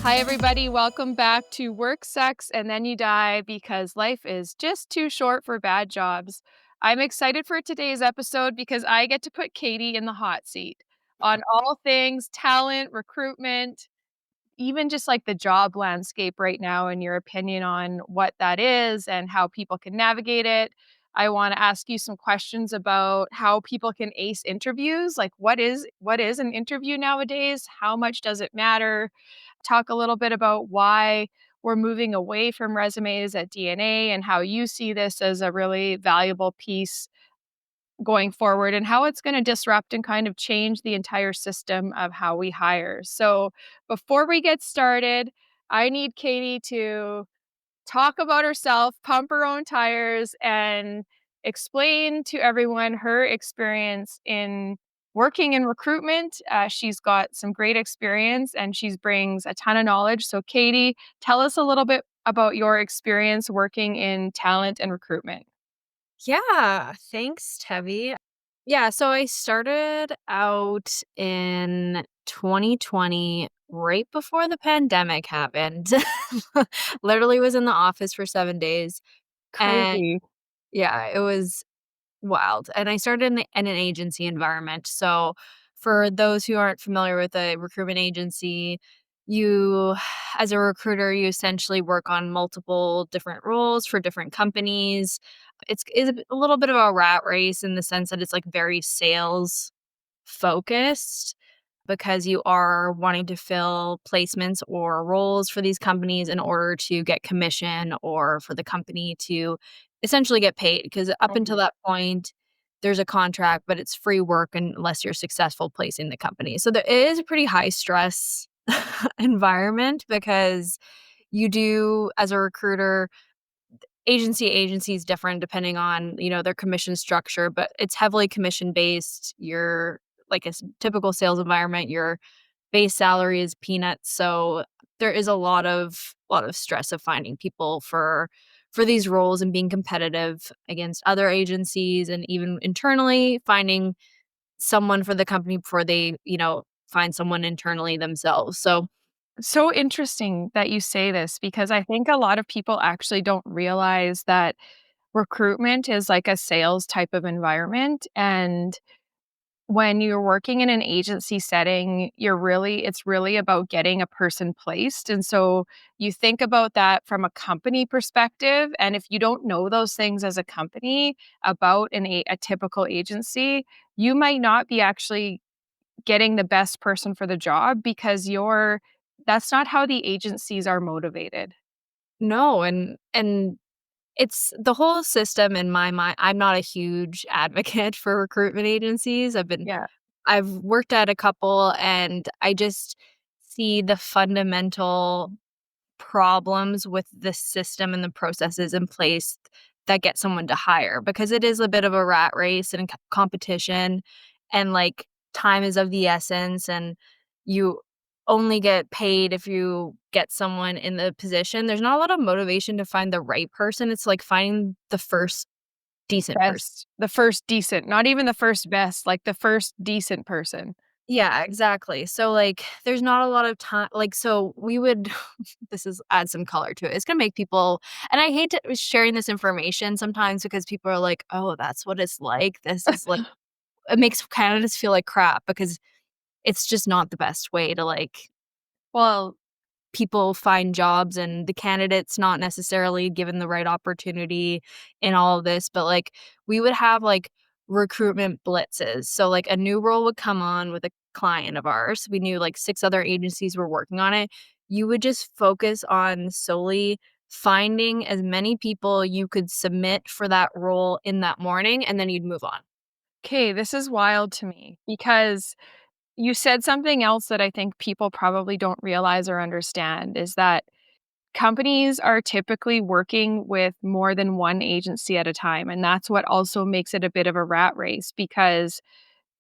Hi, everybody. Welcome back to Work, Sex, and Then You Die because life is just too short for bad jobs. I'm excited for today's episode because I get to put Katie in the hot seat on all things talent, recruitment, even just like the job landscape right now and your opinion on what that is and how people can navigate it. I want to ask you some questions about how people can ace interviews. Like what is an interview nowadays? How much does it matter? Talk a little bit about why we're moving away from resumes at DNA and how you see this as a really valuable piece going forward and how it's going to disrupt and kind of change the entire system of how we hire. So, before we get started, I need Katie to talk about herself, pump her own tires, and explain to everyone her experience in working in recruitment. She's got some great experience and she brings a ton of knowledge. So, Katie, tell us a little bit about your experience working in talent and recruitment. Yeah, thanks, Tevi. Yeah, so I started out in 2020, right before the pandemic happened. Literally was in the office for 7 days, and Crazy. yeah, it was wild. And I started in an agency environment. So, for those who aren't familiar with a recruitment agency, you, as a recruiter, you essentially work on multiple different roles for different companies. It's a little bit of a rat race in the sense that it's like very sales focused because you are wanting to fill placements or roles for these companies in order to get commission or for the company to essentially get paid. Because up until Mhm. that point, there's a contract, but it's free work unless you're successful placing the company. So there is a pretty high stress environment because you do, as a recruiter, agency is different depending on, their commission structure, but it's heavily commission based. You're like a typical sales environment, your base salary is peanuts, so there is a lot of stress of finding people for these roles and being competitive against other agencies and even internally finding someone for the company before they, find someone internally themselves. So So interesting that you say this because I think a lot of people actually don't realize that recruitment is like a sales type of environment. And when you're working in an agency setting, it's really about getting a person placed. And so you think about that from a company perspective. And if you don't know those things as a company about a typical agency, you might not be actually getting the best person for the job because that's not how the agencies are motivated. no, and it's the whole system in my mind. I'm not a huge advocate for recruitment agencies. Yeah. I've worked at a couple, and I just see the fundamental problems with the system and the processes in place that get someone to hire, because it is a bit of a rat race and competition, and like time is of the essence, and you only get paid if you get someone in the position. There's not a lot of motivation to find the right person. It's like finding the first decent person. The first decent, not even the first best, like the first decent person. Yeah, exactly. So, like, there's not a lot of time. Like, so we would, this is add some color to it. It's gonna make people, and I hate sharing this information sometimes because people are like, oh, that's what it's like. This is like, it makes candidates feel like crap because it's just not the best way to like Well, people find jobs, and the candidate's not necessarily given the right opportunity in all of this. But like, we would have like recruitment blitzes. So like a new role would come on with a client of ours. We knew like 6 other agencies were working on it. You would just focus on solely finding as many people you could submit for that role in that morning, and then you'd move on. okay, this is wild to me because you said something else that I think people probably don't realize or understand is that companies are typically working with more than one agency at a time. And that's what also makes it a bit of a rat race because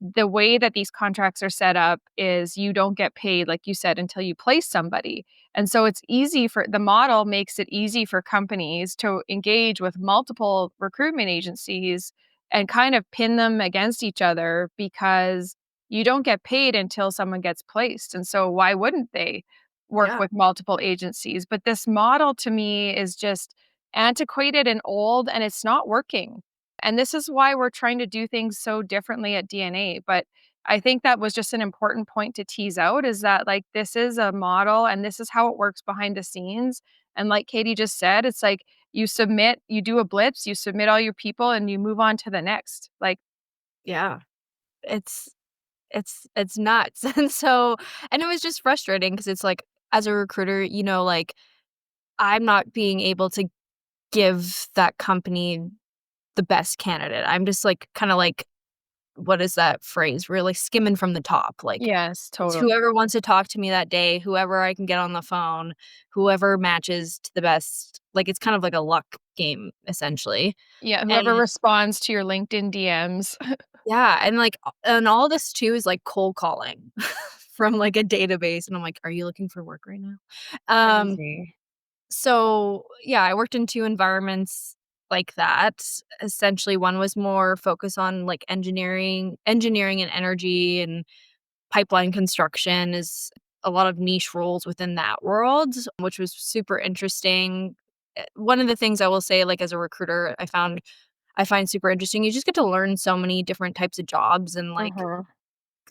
the way that these contracts are set up is you don't get paid, like you said, until you place somebody. And so the model makes it easy for companies to engage with multiple recruitment agencies and kind of pin them against each other because you don't get paid until someone gets placed. And so why wouldn't they? work Yeah. with multiple agencies. But this model to me is just antiquated and old, and it's not working. And this is why we're trying to do things so differently at DNA. But I think that was just an important point to tease out is that, like, this is a model and this is how it works behind the scenes. And like Katie just said, it's like you submit, you do a blitz, you submit all your people, and you move on to the next. Like, Yeah. It's it's nuts. And it was just frustrating because it's like, as a recruiter, like, I'm not being able to give that company the best candidate. I'm just, like, kinda like, what is that phrase? Really skimming from the top, like, yes, it's totally. whoever wants to talk to me that day, whoever I can get on the phone, whoever matches to the best, like, it's kind of like a luck game, essentially. Yeah, And whoever responds to your LinkedIn DMs. yeah, and, like, and all this too is, like, cold calling from, like, a database, and I'm like, "Are you looking for work right now?" Um, Crazy. so, yeah, I worked in 2 environments like that. Essentially, one was more focused on, like, engineering and energy, and pipeline construction is a lot of niche roles within that world, which was super interesting. One of the things I will say, like, as a recruiter, I find super interesting, you just get to learn so many different types of jobs, and, like, Mhm.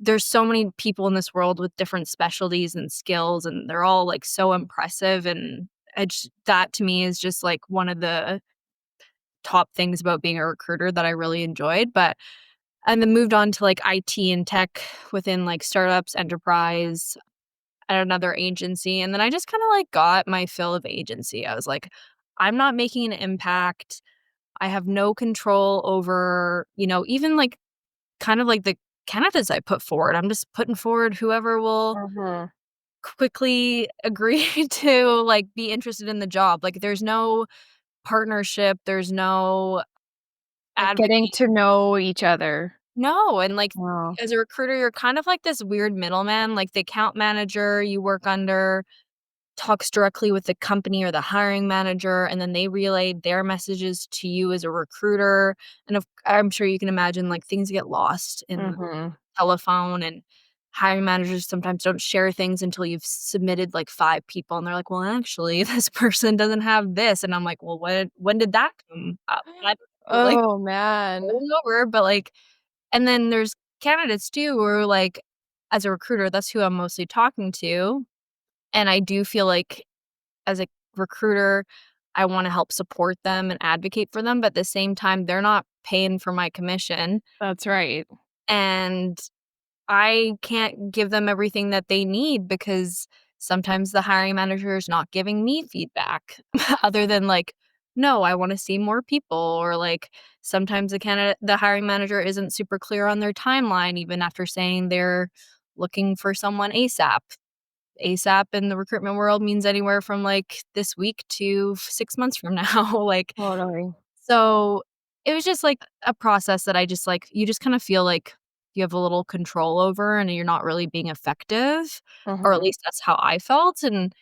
there's so many people in this world with different specialties and skills, and they're all, like, so impressive, and that to me is just, like, one of the top things about being a recruiter that I really enjoyed. But and then moved on to, like, IT and tech within, like, startups, enterprise, at another agency, and then I just kinda, like, got my fill of agency. I was like, "I'm not making an impact. I have no control over, even, like, kind of like the candidates I put forward. I'm just putting forward whoever will Mhm. quickly agree to, like, be interested in the job." Like, there's no partnership, there's no Like, getting advocate. to know each other. No, and, like, Wow. as a recruiter, you're kind of like this weird middleman, like, the account manager you work under talks directly with the company or the hiring manager, and then they relay their messages to you as a recruiter, and I'm sure you can imagine, like, things get lost in Mhm. telephone, and hiring managers sometimes don't share things until you've submitted, like, 5 people, and they're like, "Well, actually, this person doesn't have this," and I'm like, "Well, when did that come up?" I don't know, like, Oh, man. rolling over, but, like, and then there's candidates too who are like, as a recruiter, that's who I'm mostly talking to, and I do feel like, as a recruiter, I wanna help support them and advocate for them, but at the same time, they're not paying for my commission, That's right. and I can't give them everything that they need because sometimes the hiring manager is not giving me feedback other than, like, "No, I wanna see more people," or, like, sometimes the hiring manager isn't super clear on their timeline even after saying they're looking for someone ASAP. ASAP in the recruitment world means anywhere from, like, this week to 6 months from now, like, Totally. so, it was just, like, a process that I just, like, you just kinda feel like you have a little control over and you're not really being effective, or at Mhm. least that's how I felt, and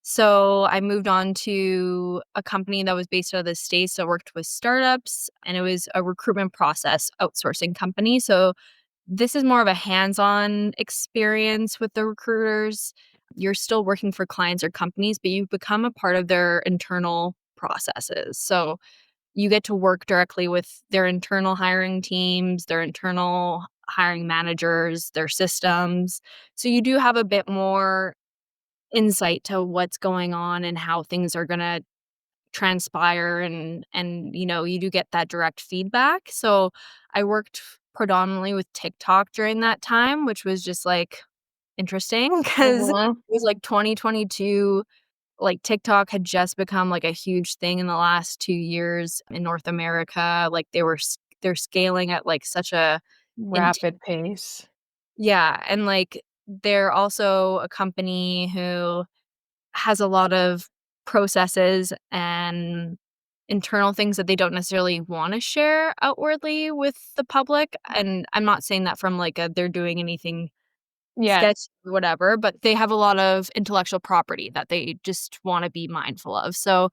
so I moved on to a company that was based out of the States that worked with startups, and it was a recruitment process outsourcing company, so this is more of a hands-on experience with the recruiters. You're still working for clients or companies, but you become a part of their internal processes, so you get to work directly with their internal hiring teams, their internal hiring managers, their systems. So you do have a bit more insight to what's going on and how things are gonna transpire, and you do get that direct feedback. So I worked predominantly with TikTok during that time, which was just, like, interesting because it Mhm. was, like, 2022. Like, TikTok had just become, like, a huge thing in the last 2 years in North America, like, they're scaling at, like, such a int Rapid pace. yeah, and, like, they're also a company who has a lot of processes and internal things that they don't necessarily wanna share outwardly with the public, and I'm not saying that from, like, a they're doing anything Yes. sketch or whatever, but they have a lot of intellectual property that they just wanna be mindful of, so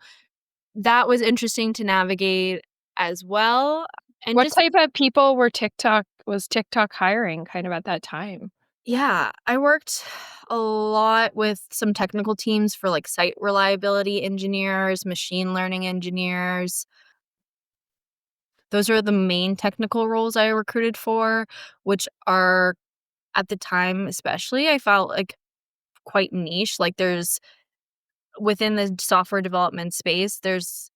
that was interesting to navigate as well, and What just type of people was TikTok hiring kind of at that time? yeah, I worked A lot with some technical teams for, like, site reliability engineers, machine learning engineers. Those are the main technical roles I recruited for, which are at the time especially, I felt like quite niche. Like, there's within the software development space,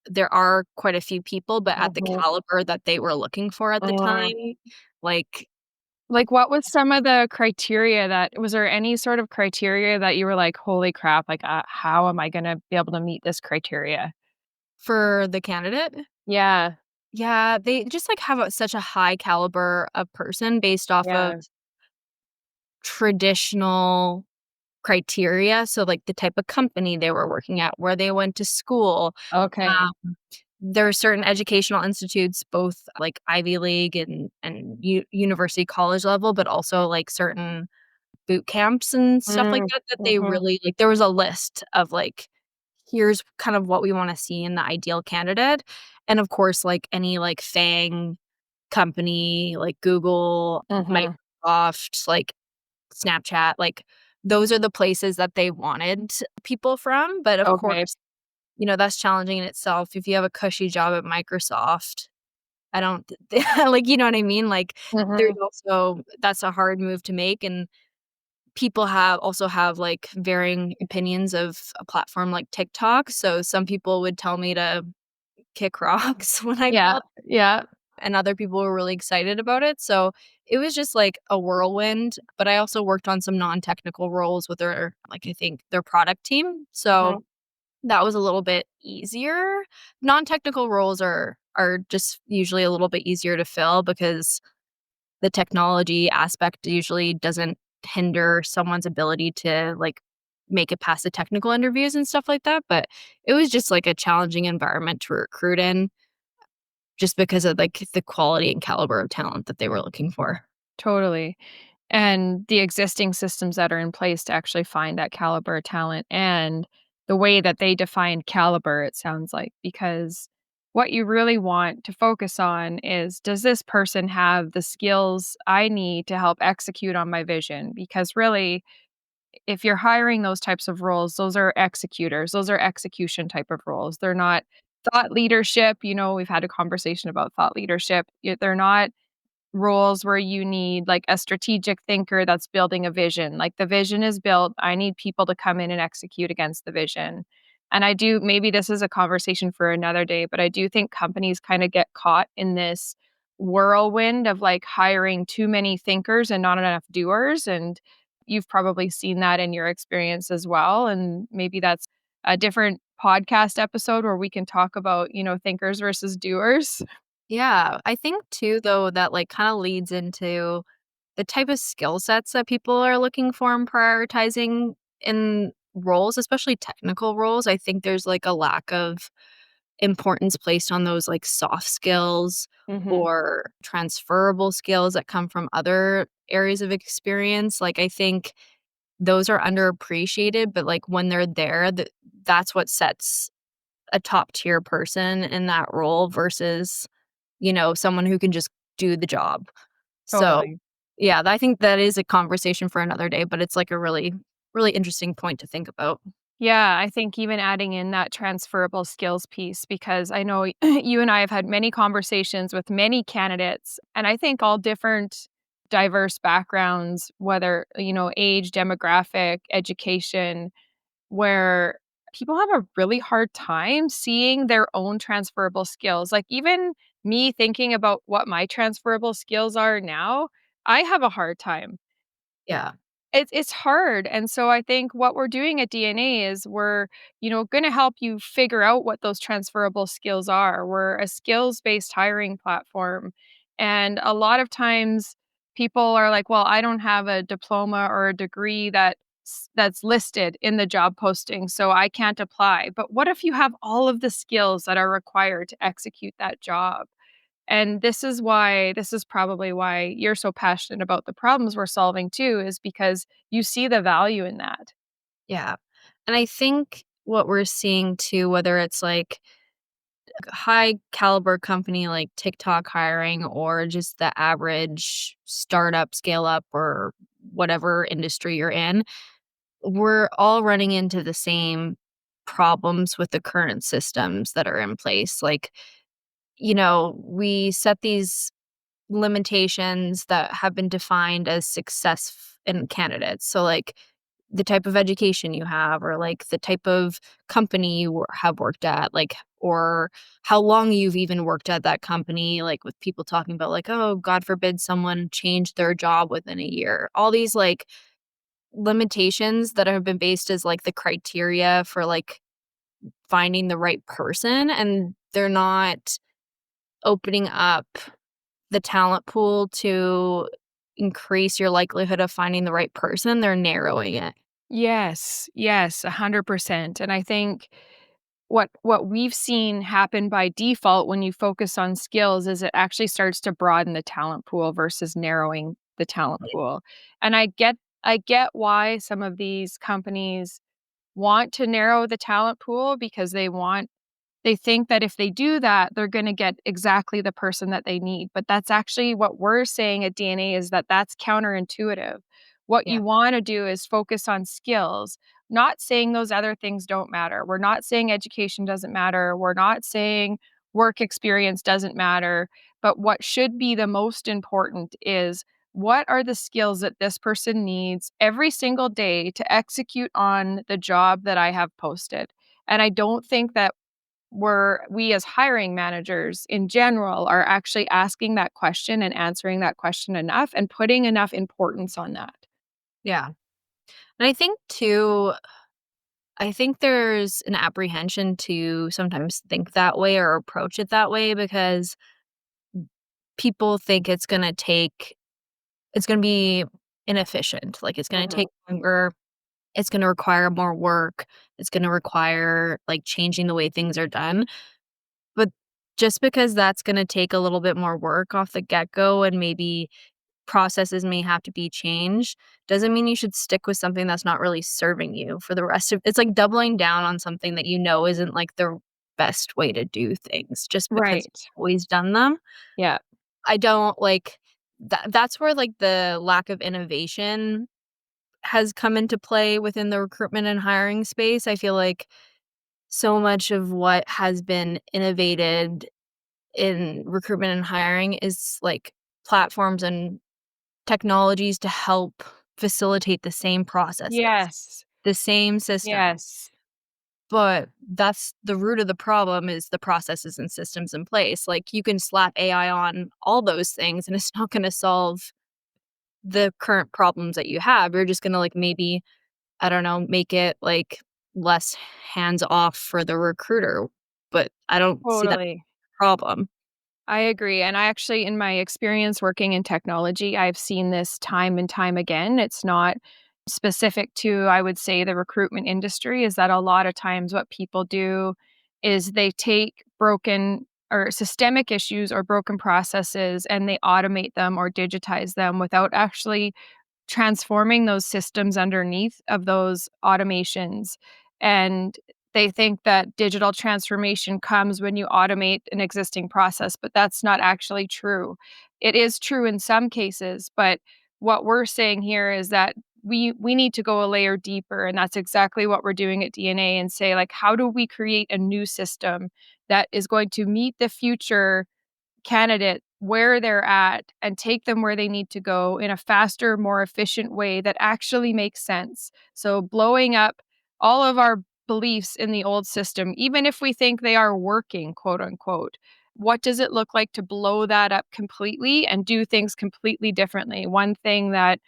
there are quite a few people, but at the Mhm. caliber that they were looking for at the Mm. time, like, Like, what was some of the criteria that was there any sort of criteria that you were like, "Holy crap, like, how am I gonna be able to meet this criteria?" for the candidate. Yeah, Yeah, they just, like, have such a high caliber of person based off of yeah. traditional criteria, so, like, the type of company they were working at, where they went to school. Okay. There are certain educational institutes, both, like, Ivy League and university college level, but also, like, certain boot camps and stuff like Mm, that, that they mhm. really like, there was a list of, like, here's kind of what we wanna see in the ideal candidate, and, of course, like, any, like, FAANG company, like Google, Mhm. Microsoft, like, Snapchat, like, those are the places that they wanted people from, but, of Okay. course, that's challenging in itself. If you have a cushy job at Microsoft, I don't like, you know what I mean? Like, there's Mhm. also that's a hard move to make, and people have, like, varying opinions of a platform like TikTok, so some people would tell me to kick rocks when I Yeah, felt, yeah. and other people were really excited about it, so it was just, like, a whirlwind, but I also worked on some non-technical roles with their like, I think, their product team, so Mhm. that was a little bit easier. Non-technical roles are just usually a little bit easier to fill because the technology aspect usually doesn't hinder someone's ability to, like, make it past the technical interviews and stuff like that, but it was just, like, a challenging environment to recruit in just because of, like, the quality and caliber of talent that they were looking for. Totally. And the existing systems that are in place to actually find that caliber talent and the way that they define caliber, it sounds like, because what you really want to focus on is does this person have the skills I need to help execute on my vision? Because really, if you're hiring those types of roles, those are executors, those are execution type of roles. They're not thought leadership. We've had a conversation about thought leadership. They're not roles where you need like a strategic thinker that's building a vision. Like the vision is built, I need people to come in and execute against the vision. And I do maybe this is a conversation for another day, but I do think companies kind of get caught in this whirlwind of like hiring too many thinkers and not enough doers. And you've probably seen that in your experience as well. And maybe that's a different podcast episode where we can talk about, thinkers versus doers. Yeah, I think too, though, that, like, kinda leads into the type of skill sets that people are looking for and prioritizing in roles, especially technical roles. I think there's, like, a lack of importance placed on those, like, soft skills Mhm. or transferable skills that come from other areas of experience. Like, I think those are underappreciated, but, like, when they're there, that's what sets a top tier person in that role versus, someone who can just do the job. So, Totally. yeah, I think that is a conversation for another day, but it's, like, a really, really interesting point to think about. Yeah, I think even adding in that transferable skills piece, because I know you and I have had many conversations with many candidates, and I think all different diverse backgrounds, whether, age, demographic, education, where people have a really hard time seeing their own transferable skills. Like, even me thinking about what my transferable skills are now, I have a hard time. Yeah. It's hard, and so I think what we're doing at DNA is we're, gonna help you figure out what those transferable skills are. We're a skills-based hiring platform, and a lot of times people are like, "Well, I don't have a diploma or a degree that's listed in the job posting, so I can't apply." But what if you have all of the skills that are required to execute that job? And this is probably why you're so passionate about the problems we're solving too, is because you see the value in that. Yeah. And I think what we're seeing too, whether it's, like, a high caliber company like TikTok hiring or just the average startup, scale up, or whatever industry you're in, we're all running into the same problems with the current systems that are in place. Like, we set these limitations that have been defined as success in candidates. So, like, the type of education you have, or like the type of company you have worked at, like, or how long you've even worked at that company, like with people talking about, like, oh, God forbid someone changed their job within a year. All these like limitations that have been based as like the criteria for like finding the right person, and they're not opening up the talent pool to increase your likelihood of finding the right person. They're narrowing it. Yes, yes, 100%, and I think what we've seen happen by default when you focus on skills is it actually starts to broaden the talent pool versus narrowing the talent pool, and I get why some of these companies want to narrow the talent pool because they think that if they do that, they're gonna get exactly the person that they need, but that's actually what we're saying at DNA is that that's counterintuitive. What Yeah. you wanna do is focus on skills, not saying those other things don't matter. We're not saying education doesn't matter. We're not saying work experience doesn't matter, but what should be the most important is what are the skills that this person needs every single day to execute on the job that I have posted? And I don't think that we as hiring managers in general are actually asking that question and answering that question enough and putting enough importance on that. Yeah. And I think too, I think there's an apprehension to sometimes think that way or approach it that way because people think it's gonna be inefficient. Like, it's gonna Mhm. take longer, it's gonna require more work, it's gonna require, like, changing the way things are done. But just because that's gonna take a little bit more work off the get-go, and maybe processes may have to be changed, doesn't mean you should stick with something that's not really serving you for the rest of it's like doubling down on something that isn't, like, the best way to do things just because Right. you've always done them. Yeah. I don't like that's where, like, the lack of innovation has come into play within the recruitment and hiring space. I feel like so much of what has been innovated in recruitment and hiring is, like, platforms and technologies to help facilitate the same processes, Yes. the same system. Yes. But that's the root of the problem is the processes and systems in place. Like, you can slap AI on all those things, and it's not gonna solve the current problems that you have. You're just gonna, like, maybe, I don't know, make it, like, less hands off for the recruiter, but I don't see that Totally. problem. I agree, and I actually in my experience working in technology, I've seen this time and time again. It's not specific to, I would say, the recruitment industry, is that a lot of times what people do is they take broken or systemic issues or broken processes and they automate them or digitize them without actually transforming those systems underneath of those automations, and they think that digital transformation comes when you automate an existing process, but that's not actually true. It is true in some cases, but what we're saying here is that we need to go a layer deeper, and that's exactly what we're doing at DNA and say, like, how do we create a new system that is going to meet the future candidate where they're at and take them where they need to go in a faster, more efficient way that actually makes sense. So, blowing up all of our beliefs in the old system, even if we think they are working, quote unquote, what does it look like to blow that up completely and do things completely differently? One thing that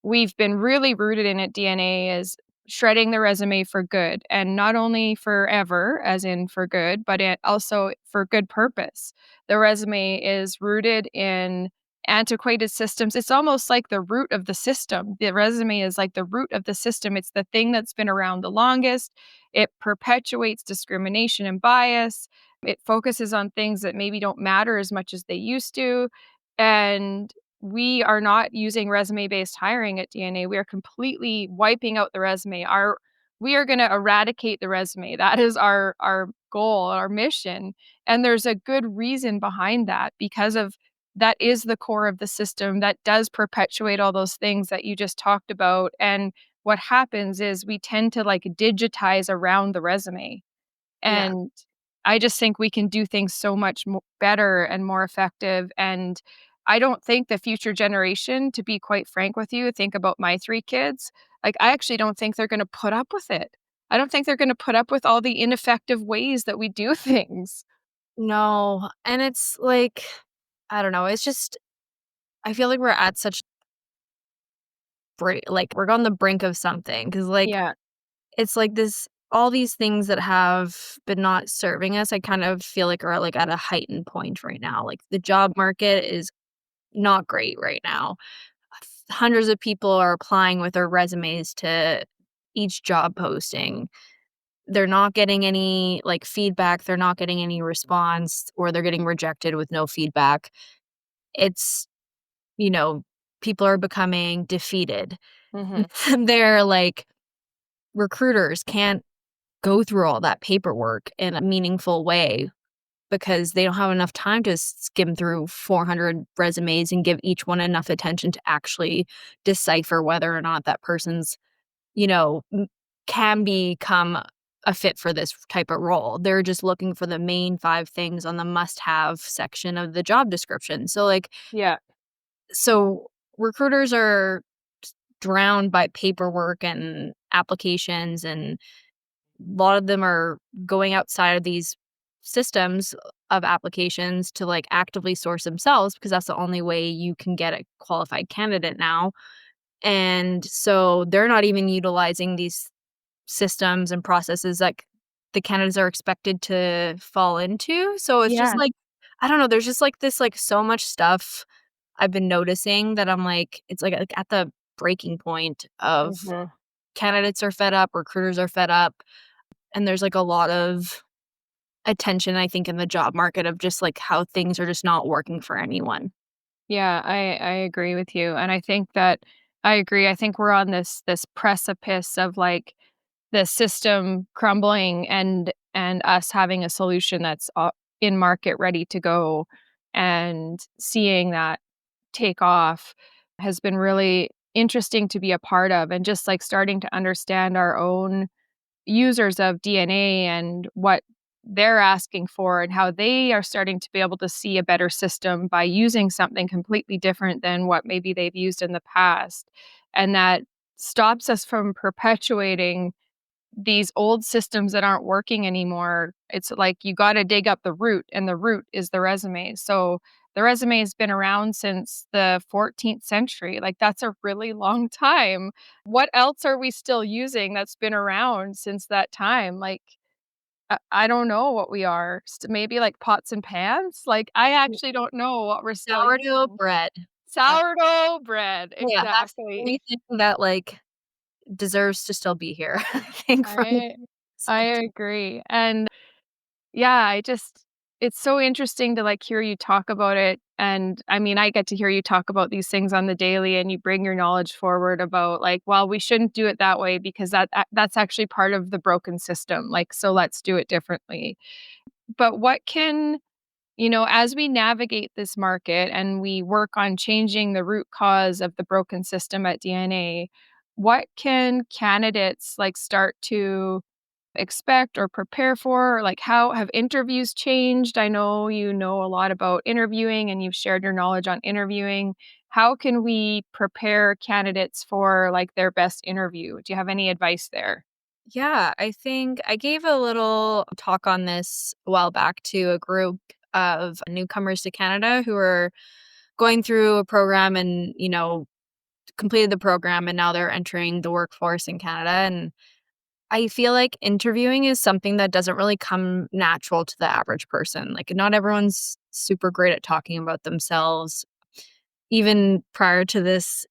we've been really rooted in at DNA is shredding the resume for good, and not only forever, as in for good, but it also for good purpose. The resume is rooted in antiquated systems. It's almost like the root of the system. The resume is like the root of the system. It's the thing that's been around the longest. It perpetuates discrimination and bias. It focuses on things that maybe don't matter as much as they used to. And we are not using resume-based hiring at DNA. We are completely wiping out the resume. We are gonna eradicate the resume. That is our goal, our mission, and there's a good reason behind that because of that is the core of the system that does perpetuate all those things that you just talked about, and what happens is we tend to like digitize around the resume. Yeah. And I just think we can do things so much better and more effective. And I don't think the future generation, to be quite frank with you, think about my 3 kids. Like, I actually don't think they're going to put up with it. I don't think they're going to put up with all the ineffective ways that we do things. No, and it's like, I don't know, it's just I feel like we're at such like, we're on the brink of something because like, Yeah. it's like this all these things that have been not serving us, I kind of feel like are, like, at a heightened point right now, like, the job market is not great right now. Hundreds of people are applying with their resumes to each job posting. They're not getting any, like, feedback, they're not getting any response, or they're getting rejected with no feedback. It's you know, people are becoming defeated. Mhm. They're like recruiters can't go through all that paperwork in a meaningful way because they don't have enough time to skim through 400 resumes and give each one enough attention to actually decipher whether or not that person's, can become a fit for this type of role. They're just looking for the main 5 things on the must-have section of the job description. Yeah. So recruiters are drowned by paperwork and applications, and a lot of them are going outside of these systems of applications to like actively source themselves because that's the only way you can get a qualified candidate now. And so they're not even utilizing these systems and processes like the candidates are expected to fall into. So it's just Yeah. like I don't know, there's just like this like so much stuff I've been noticing that I'm like it's like at the breaking point of Mhm. candidates are fed up, recruiters are fed up, and there's like a lot of attention I think in the job market of just like how things are just not working for anyone. Yeah, I agree with you, and I think that I agree. I think we're on this precipice of like the system crumbling and us having a solution that's in market ready to go, and seeing that take off has been really interesting to be a part of, and just like starting to understand our own users of DNA and what they're asking for and how they are starting to be able to see a better system by using something completely different than what maybe they've used in the past. And that stops us from perpetuating these old systems that aren't working anymore. It's like you gotta dig up the root, and the root is the resume. So the resume has been around since the 14th century. Like, that's a really long time. What else are we still using that's been around since that time? Like, I don't know what we are. Maybe like pots and pans? Like, I actually don't know what we're still Sourdough using. bread. Uh, Sourdough bread, yeah, that's the exactly. only thing that like deserves to still be here, I think from I I agree. And yeah, it's so interesting to, like, hear you talk about it, and, I mean, I get to hear you talk about these things on the daily, and you bring your knowledge forward about, like, "Well, we shouldn't do it that way because that's actually part of the broken system, like, so let's do it differently." But what can as we navigate this market and we work on changing the root cause of the broken system at DNA, what can candidates, like, start to expect or prepare for? Like, how have interviews changed? I know you know a lot about interviewing and you've shared your knowledge on interviewing. How can we prepare candidates for like their best interview? Do you have any advice there? Yeah, I think I gave a little talk on this a while back to a group of newcomers to Canada who are going through a program and, completed the program and now they're entering the workforce in Canada. And I feel like interviewing is something that doesn't really come natural to the average person. Like, not everyone's super great at talking about themselves. Even prior to this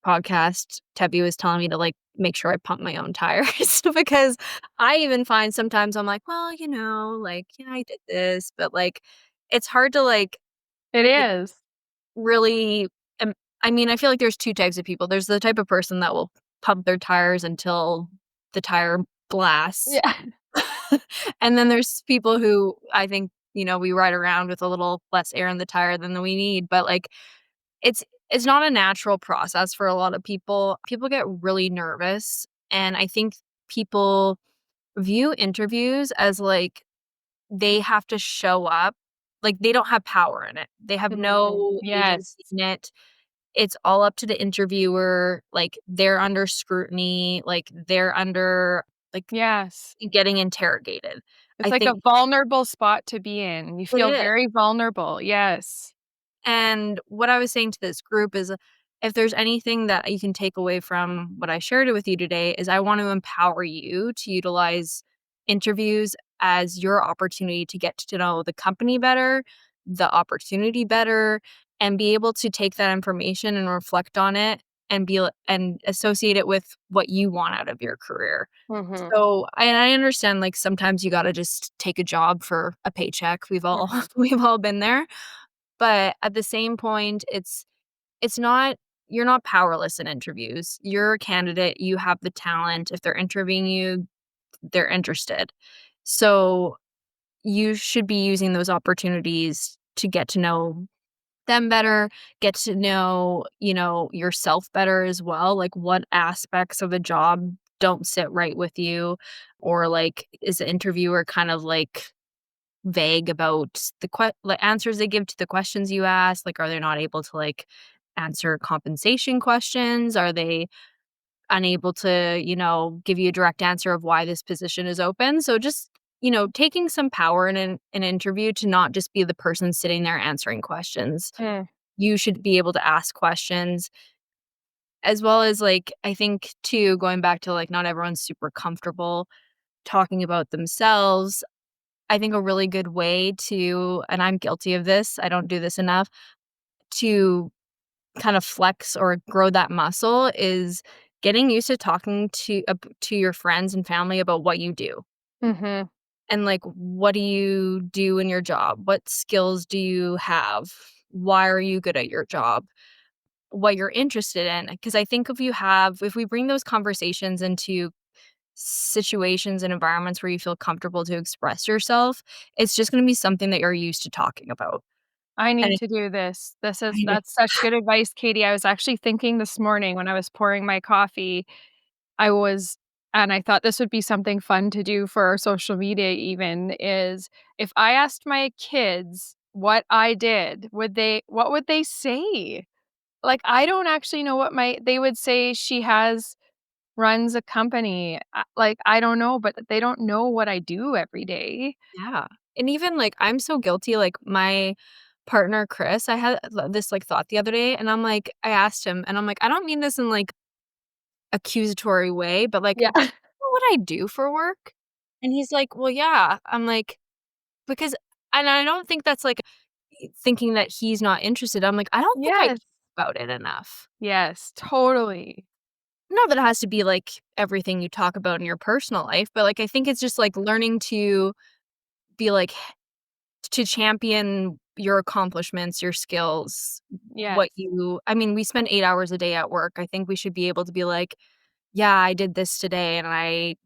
podcast, Tevi was telling me to, like, make sure I pump my own tires because I even find sometimes I'm like, "Well, like, yeah, I did this," but, like, it's hard to, It like, is. really I mean, I feel like there's 2 types of people. There's the type of person that will pump their tires until the tire blasts, Yeah. and then there's people who I think, we ride around with a little less air in the tire than we need, but, like, it's It's not a natural process for a lot of people. People get really nervous, and I think people view interviews as, like, they have to show up, like, they don't have power in it. They have Mhm. no agency Yes. in it. It's all up to the interviewer, like, they're under scrutiny, like, they're under, like, Yes. getting interrogated. It's I like a think vulnerable spot to be in. You it feel is. very vulnerable. Yes. And what I was saying to this group is, if there's anything that you can take away from what I shared with you today, is I want to empower you to utilize interviews as your opportunity to get to know the company better, the opportunity better, and be able to take that information and reflect on it and and associate it with what you want out of your career. Mhm. So, and I understand, like, sometimes you gotta just take a job for a paycheck. We've all Mhm. we've all been there. But at the same point, it's not, you're not powerless in interviews. You're a candidate, you have the talent. If they're interviewing you, they're interested. So, you should be using those opportunities to get to know them better, get to know, yourself better as well, like, what aspects of the job don't sit right with you, or, like, is the interviewer kind of, like, vague about the answers they give to the questions you ask? Like, are they not able to, like, answer compensation questions? Are they unable to, give you a direct answer of why this position is open? So just, taking some power in an interview to not just be the person sitting there answering questions. Mm. You should be able to ask questions, as well as, like, I think too, going back to, like, not everyone's super comfortable talking about themselves. I think a really good way to, and I'm guilty of this, I don't do this enough, to kind of flex or grow that muscle is getting used to talking to your friends and family about what you do. Mhm. And, like, what do you do in your job? What skills do you have? Why are you good at your job? What you're interested in? Because I think if we bring those conversations into situations and environments where you feel comfortable to express yourself, it's just gonna be something that you're used to talking about. I And need it to do this. I know. That's such good advice, Katie. I was actually thinking this morning when I was pouring my coffee, I was and I thought this would be something fun to do for our social media even, is if I asked my kids what I did, what would they say? Like, I don't actually know what my they would say she runs a company. Like, I don't know, but they don't know what I do every day. Yeah. And even, like, I'm so guilty, like, my partner, Chris, I had this, like, thought the other day, and I asked him, and I'm like, "I don't mean this in, like, accusatory way, but, like, Yeah. do you know what I do for work?" And he's like, "Well, yeah." I'm like, because, and I don't think that's, like, thinking that he's not interested. I'm like, "I don't think I talk Yes. about it enough." Yes, totally. Not that it has to be, like, everything you talk about in your personal life, but, like, I think it's just, like, learning to be, like, to champion your accomplishments, your skills, Yes. I mean, we spend 8 hours a day at work. I think we should be able to be like, "Yeah, I did this today, and I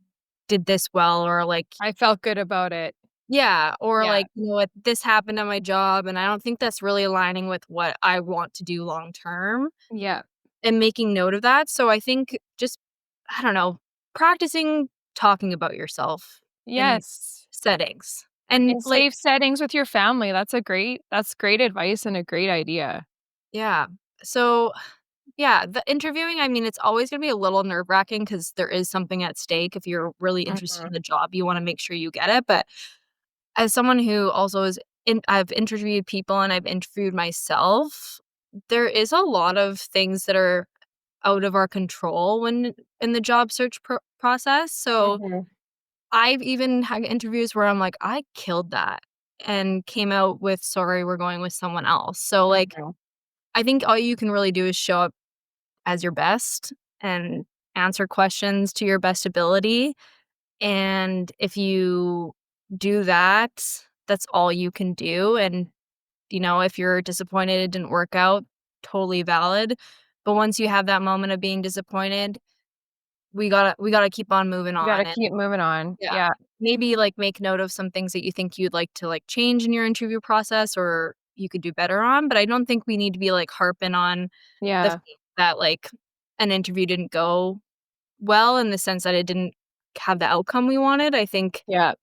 did this well," or like, I felt good about it. yeah, or Yeah. like, "You know what, this happened at my job, and I don't think that's really aligning with what I want to do long term," Yeah. and making note of that. So I think just, I don't know, practicing talking about yourself in Yes. settings. And, In like, safe settings with your family, that's great advice and a great idea. yeah. So, yeah, the interviewing, I mean, it's always gonna be a little nerve-wracking because there is something at stake. If you're really interested in Mhm. the job, you wanna make sure you get it, but as someone who also I've interviewed people and I've interviewed myself, there is a lot of things that are out of our control when in the job search process. So, Mhm. I've even had interviews where I'm like, "I killed that," and came out with, "Sorry, we're going with someone else." So, like, Mhm. I think all you can really do is show up as your best and answer questions to your best ability. And if you do that, that's all you can do. And, if you're disappointed it didn't work out, totally valid. But once you have that moment of being disappointed, we gotta keep on moving You on. gotta And keep moving on. yeah, Yeah. maybe, like, make note of some things that you think you'd like to, like, change in your interview process, or you could do better on, but I don't think we need to be, like, harping on the Yeah. fact that, like, an interview didn't go well in the sense that it didn't have the outcome we wanted. I think Yeah.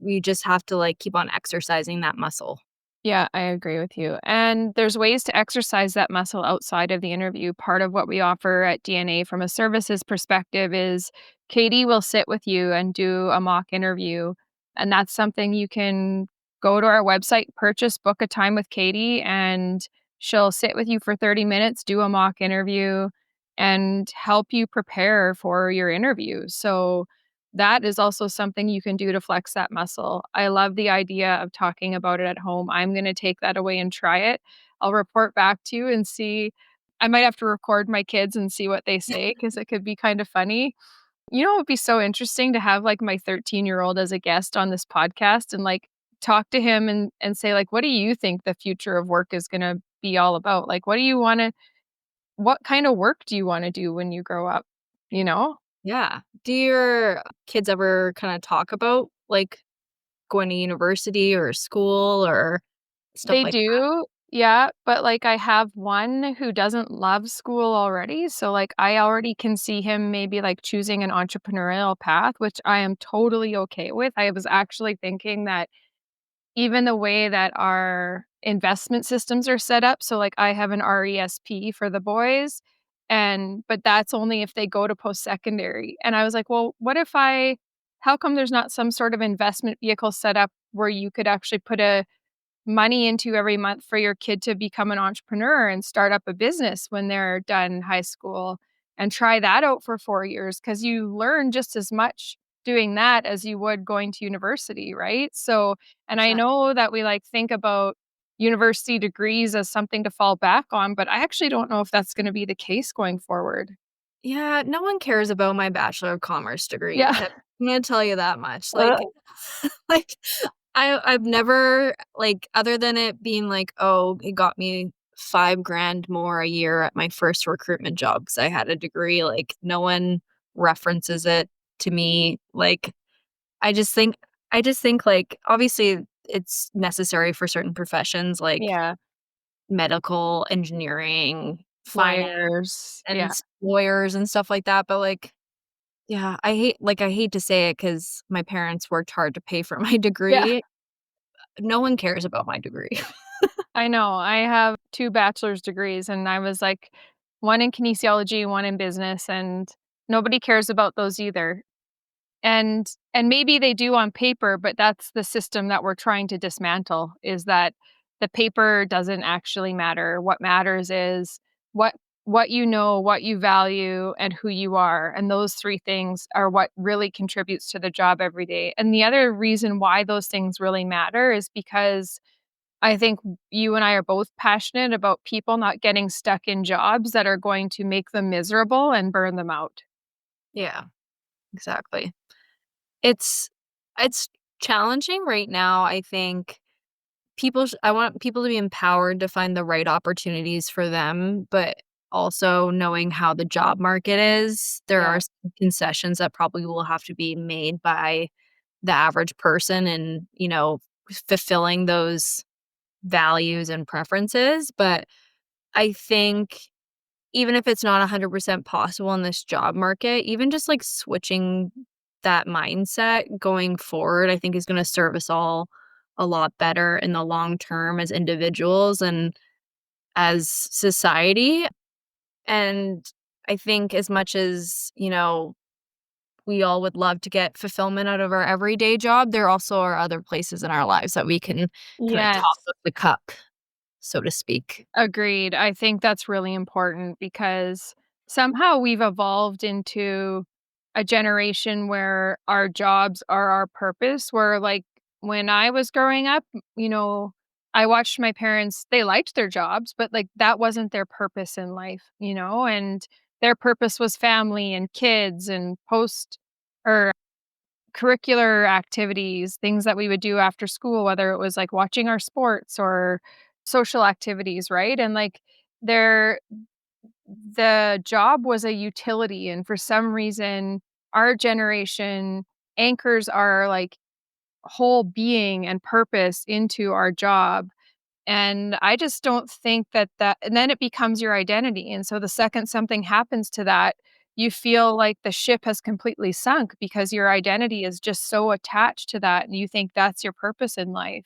we just have to, like, keep on exercising that muscle. Yeah, I agree with you. And there's ways to exercise that muscle outside of the interview. Part of what we offer at DNA from a services perspective is Katie will sit with you and do a mock interview. And that's something you can go to our website, purchase, book a time with Katie, and she'll sit with you for 30 minutes, do a mock interview, and help you prepare for your interview. So that is also something you can do to flex that muscle. I love the idea of talking about it at home. I'm gonna take that away and try it. I'll report back to you and see. I might have to record my kids and see what they say because it could be kind of funny. You know, it would be so interesting to have, like, my 13-year-old as a guest on this podcast and, like, talk to him and say, like, "What do you think the future of work is gonna be all about? Like, what kinda work do you wanna do when you grow up?" You know? Yeah. Do your kids ever kinda talk about, like, going to university or school or stuff They like that? do, yeah, but, like, I have one who doesn't love school already, so, like, I already can see him maybe, like, choosing an entrepreneurial path, which I am totally okay with. I was actually thinking that even the way that our investment systems are set up, so, like, I have an RESP for the boys, but that's only if they go to post-secondary, and I was like, "Well, what if I how come there's not some sort of investment vehicle set up where you could actually put a money into every month for your kid to become an entrepreneur and start up a business when they're done high school and try that out for 4 years because you learn just as much doing that as you would going to university, right? So and I Exactly. know that we, like, think about university degrees as something to fall back on, but I actually don't know if that's gonna be the case going forward. Yeah, no one cares about my Bachelor of Commerce degree. Yeah. I'm gonna tell you that much. Uh, Like like, I've never like, other than it being like, "Oh, it got me 5 grand more a year at my first recruitment job because I had a degree," like, no one references it to me. Like, I just think like, obviously, it's necessary for certain professions like yeah, medical, engineering, finance, lawyers, and yeah. lawyers and stuff like that, but, like, yeah, I hate to say it because my parents worked hard to pay for my Yeah. degree. No one cares about my degree. I know. I have 2 bachelor's degrees, and I was like, one in kinesiology, one in business, and nobody cares about those either. And maybe they do on paper, but that's the system that we're trying to dismantle, is that the paper doesn't actually matter. What matters is what what you know, what you value, and who you are, and those 3 things are what really contributes to the job every day. And the other reason why those things really matter is because I think you and I are both passionate about people not getting stuck in jobs that are going to make them miserable and burn them out. Yeah, exactly. It's it's challenging right now, I think. I want people to be empowered to find the right opportunities for them, but also knowing how the job market is, there are Yeah. some concessions that probably will have to be made by the average person and, fulfilling those values and preferences, but I think even if it's not 100% possible in this job market, even just, like, switching that mindset going forward, I think is gonna serve us all a lot better in the long term as individuals and as society, and I think as much as, we all would love to get fulfillment out of our everyday job, there also are other places in our lives that we can kinda top Yes. of the cup, so to speak. Agreed. I think that's really important because somehow we've evolved into a generation where our jobs are our purpose. Where, like, when I was growing up, you know, I watched my parents, they liked their jobs, but, like, that wasn't their purpose in life, and their purpose was family and kids and post or curricular activities, things that we would do after school, whether it was, like, watching our sports or social activities, right? And, like, there the job was a utility, and for some reason, our generation anchors our, like, whole being and purpose into our job. And I just don't think that and then it becomes your identity, and so the second something happens to that, you feel like the ship has completely sunk because your identity is just so attached to that, and you think that's your purpose in life.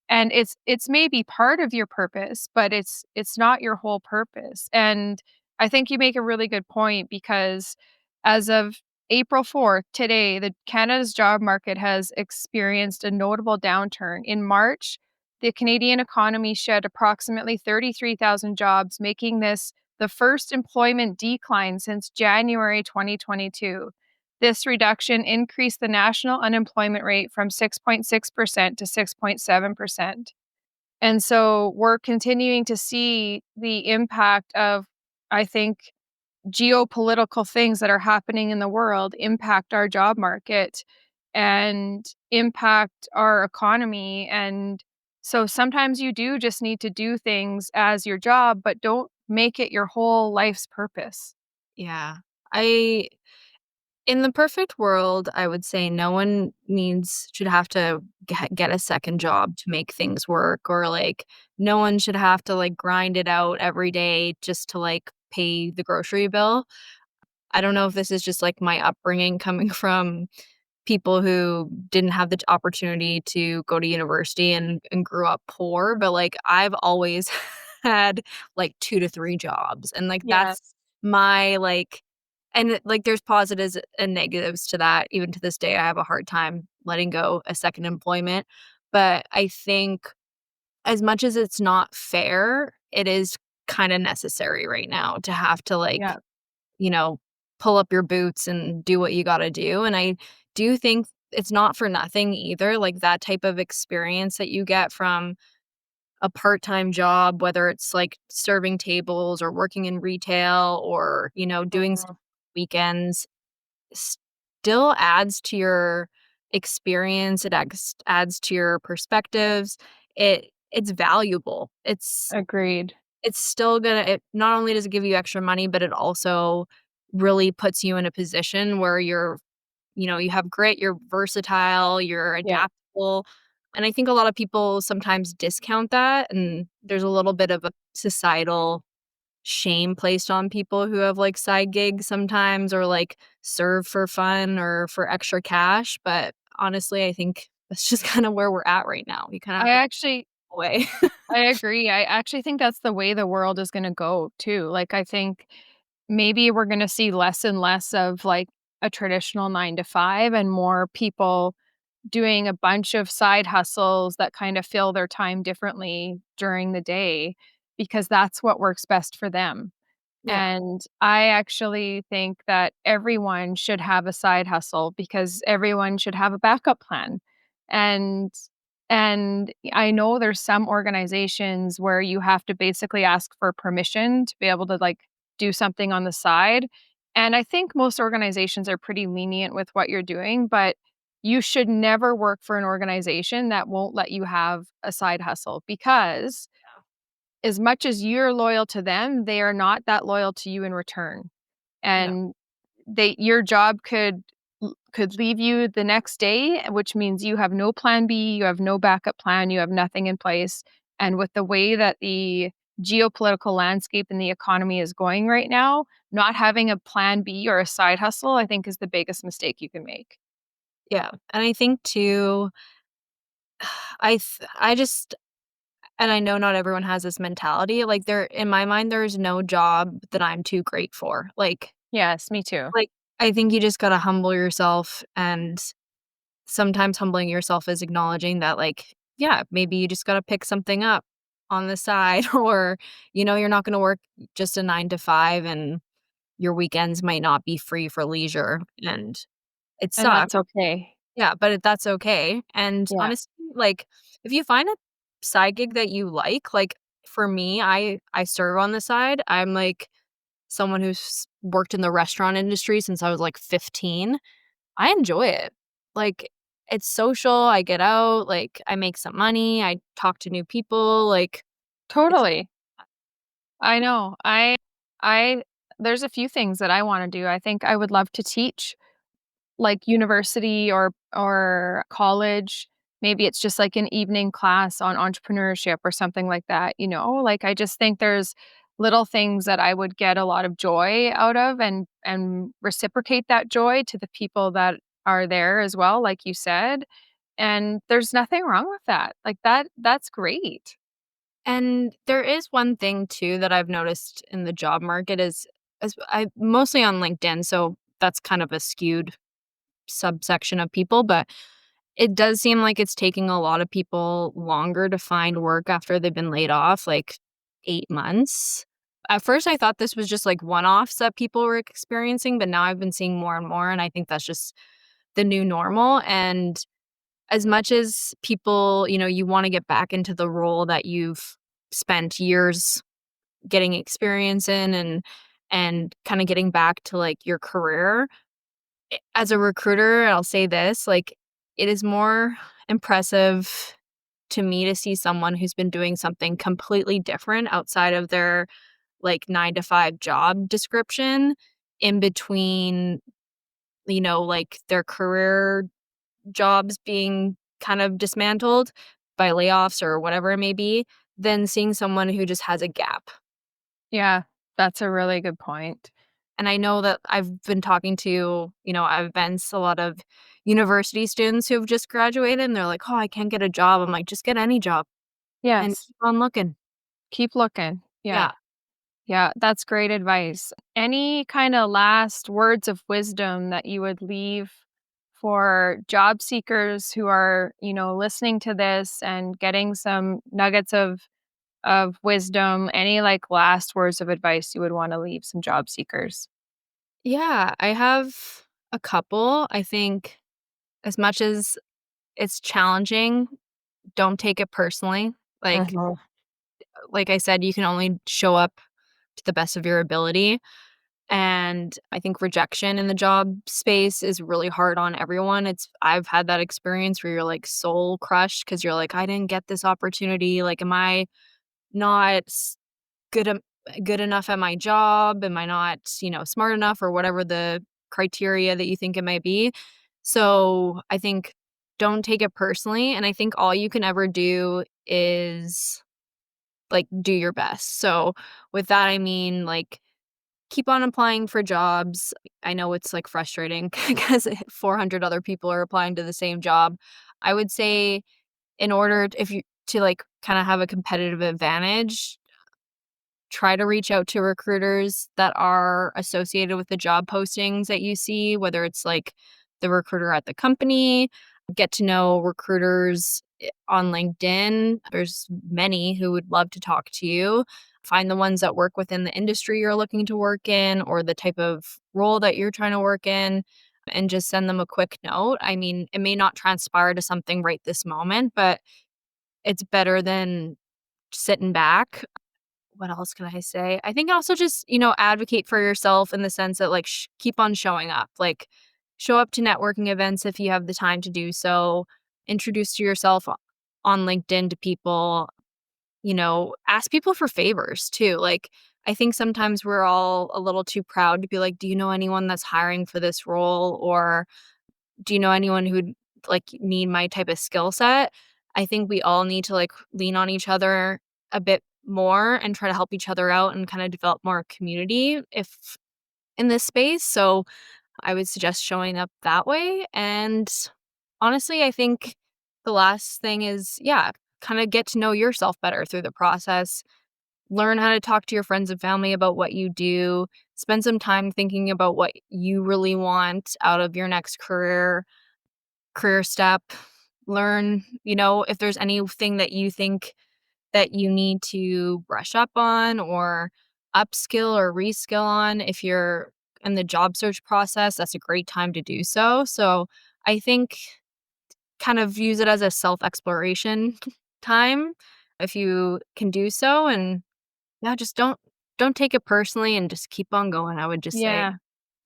And it's maybe part of your purpose, but it's not your whole purpose. And I think you make a really good point because as of April 4th, today, the Canada's job market has experienced a notable downturn. In March, the Canadian economy shed approximately 33,000 jobs, making this the first employment decline since January 2022. This reduction increased the national unemployment rate from 6.6% to 6.7%. And so we're continuing to see the impact of, I think, geopolitical things that are happening in the world impact our job market and impact our economy. And so sometimes you do just need to do things as your job, but don't make it your whole life's purpose. Yeah. I In the perfect world, I would say no one needs should have to get a second job to make things work, or, like, no one should have to, like, grind it out every day just to, like, pay the grocery bill. I don't know if this is just, like, my upbringing coming from people who didn't have the opportunity to go to university and grew up poor, but, like, I've always had, like, 2 to 3 jobs, and, like, that's Yes. my, like and, like, there's positives and negatives to that. Even to this day, I have a hard time letting go a second employment, but I think as much as it's not fair, it is kinda necessary right now to have to, like, Yeah. you know, pull up your boots and do what you gotta do, and I do think it's not for nothing either, like, that type of experience that you get from a part-time job, whether it's, like, serving tables or working in retail or, doing stuff Mhm. weekends, still adds to your experience, it adds to your perspectives, it's valuable. Agreed. It's still gonna it not only does it give you extra money, but it also really puts you in a position where you have grit, you're versatile, you're Yeah. adaptable, and I think a lot of people sometimes discount that, and there's a little bit of a societal shame placed on people who have, like, side gigs sometimes or, like, serve for fun or for extra cash, but honestly, I think that's just kinda where we're at right now. You kinda have I to actually away. I agree. I actually think that's the way the world is gonna go too. Like, I think maybe we're gonna see less and less of, like, a traditional 9 to 5 and more people doing a bunch of side hustles that kind of fill their time differently during the day because that's what works best for them. Yeah, And I actually think that everyone should have a side hustle because everyone should have a backup plan. And and I know there's some organizations where you have to basically ask for permission to be able to like do something on the side. And I think most organizations are pretty lenient with what you're doing, but you should never work for an organization that won't let you have a side hustle because as much as you're loyal to them, they are not that loyal to you in return. no, And your job could leave you the next day, which means you have no plan B, you have no backup plan, you have nothing in place. And with the way that the geopolitical landscape and the economy is going right now, not having a plan B or a side hustle, I think is the biggest mistake you can make. yeah, and I think too, I just and I know not everyone has this mentality, like, there in my mind, there's no job that I'm too great for, Yes, me too. I think you just gotta humble yourself, and sometimes humbling yourself is acknowledging that, like, yeah, maybe you just gotta pick something up on the side or, you're not gonna work just a 9 to 5, and your weekends might not be free for leisure, and it And sucks. that's okay. Yeah, but that's okay, and Yeah, honestly, like, if you find a side gig that you like, for me, I serve on the side. I'm, like, someone who's worked in the restaurant industry since I was, like, 15. I enjoy it. Like, it's social, I get out, like, I make some money, I talk to new people, like, it's totally. I know. I there's a few things that I wanna do. I think I would love to teach, like, university or college. maybe it's just like an evening class on entrepreneurship or something like that, you know? Like, I just think there's little things that I would get a lot of joy out of and reciprocate that joy to the people that are there as well, like you said, and there's nothing wrong with that. Like, that's great. And there is one thing too that I've noticed in the job market is as I mostly on LinkedIn, so that's kind of a skewed subsection of people, but it does seem like it's taking a lot of people longer to find work after they've been laid off, like 8 months. At first, I thought this was just like one-offs that people were experiencing, but now I've been seeing more and more, and I think that's just the new normal. And as much as people, you want to get back into the role that you've spent years getting experience in and kind of getting back to like your career, as a recruiter, I'll say this, like, it is more impressive to me to see someone who's been doing something completely different outside of their, like, 9 to 5 job description in between, like, their career jobs being kind of dismantled by layoffs or whatever it may be, than seeing someone who just has a gap. Yeah, that's a really good point. And I know that I've been talking to, at events, a lot of university students who've just graduated and they're like, "Oh, I can't get a job." I'm like, "Just get any job and Yes, keep on looking." keep looking. Yeah. Yeah. Yeah, that's great advice. Any kinda last words of wisdom that you would leave for job seekers who are, listening to this and getting some nuggets of wisdom? Any, like, last words of advice you would wanna leave some job seekers? Yeah, I have a couple. I think as much as it's challenging, don't take it personally. Like Mhm. like I said, you can only show up to the best of your ability. And I think rejection in the job space is really hard on everyone. I've had that experience where you're like soul crushed because you're like, I didn't get this opportunity. Like, am I not good em- good enough at my job? Am I not, smart enough or whatever the criteria that you think it might be? So I think don't take it personally. And I think all you can ever do is like do your best. So with that, I mean like keep on applying for jobs. I know it's, like, frustrating because 400 other people are applying to the same job. I would say in order if you to, like, kinda have a competitive advantage, try to reach out to recruiters that are associated with the job postings that you see, whether it's, like, the recruiter at the company, get to know recruiters on LinkedIn. There's many who would love to talk to you. Find the ones that work within the industry you're looking to work in or the type of role that you're trying to work in, and just send them a quick note. I mean, it may not transpire to something right this moment, but it's better than sitting back. What else can I say? I think also just, advocate for yourself in the sense that, like, keep on showing up. Like, show up to networking events if you have the time to do so. Introduce to yourself on LinkedIn to people. Ask people for favors too. Like, I think sometimes we're all a little too proud to be like, do you know anyone that's hiring for this role? Or do you know anyone who'd like need my type of skill set? I think we all need to like lean on each other a bit more and try to help each other out and kind of develop more community if in this space. So I would suggest showing up that way. And honestly, I think the last thing is, yeah, kind of get to know yourself better through the process. Learn how to talk to your friends and family about what you do. Spend some time thinking about what you really want out of your next career step. Learn, if there's anything that you think that you need to brush up on or upskill or reskill on. If you're in the job search process, that's a great time to do so. So I think kind of use it as a self exploration time if you can do so. And yeah, just don't take it personally and just keep on going, I would just say. Yeah.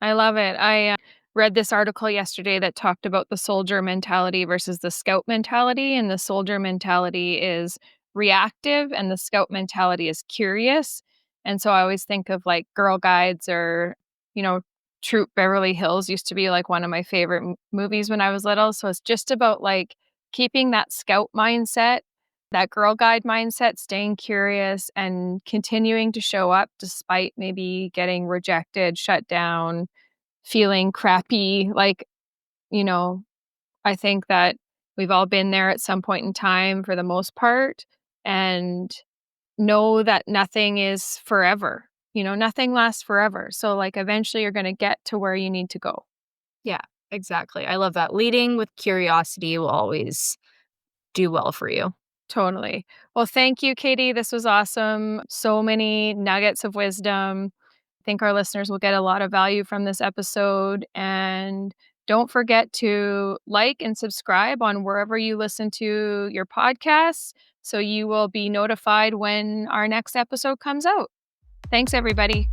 I love it. I read this article yesterday that talked about the soldier mentality versus the scout mentality, and the soldier mentality is reactive and the scout mentality is curious. And so I always think of like Girl Guides or, you know, Troop Beverly Hills used to be like one of my favorite movies when I was little. So it's just about like keeping that scout mindset, that Girl Guide mindset, staying curious and continuing to show up despite maybe getting rejected, shut down, feeling crappy. Like, you know, I think that we've all been there at some point in time for the most part, and know that nothing is forever. Nothing lasts forever. So, like, eventually you're going to get to where you need to go. Yeah, exactly. I love that. Leading with curiosity will always do well for you. Totally. Well, thank you, Katie. This was awesome. So many nuggets of wisdom. I think our listeners will get a lot of value from this episode. And don't forget to like and subscribe on wherever you listen to your podcasts so you will be notified when our next episode comes out. Thanks, everybody.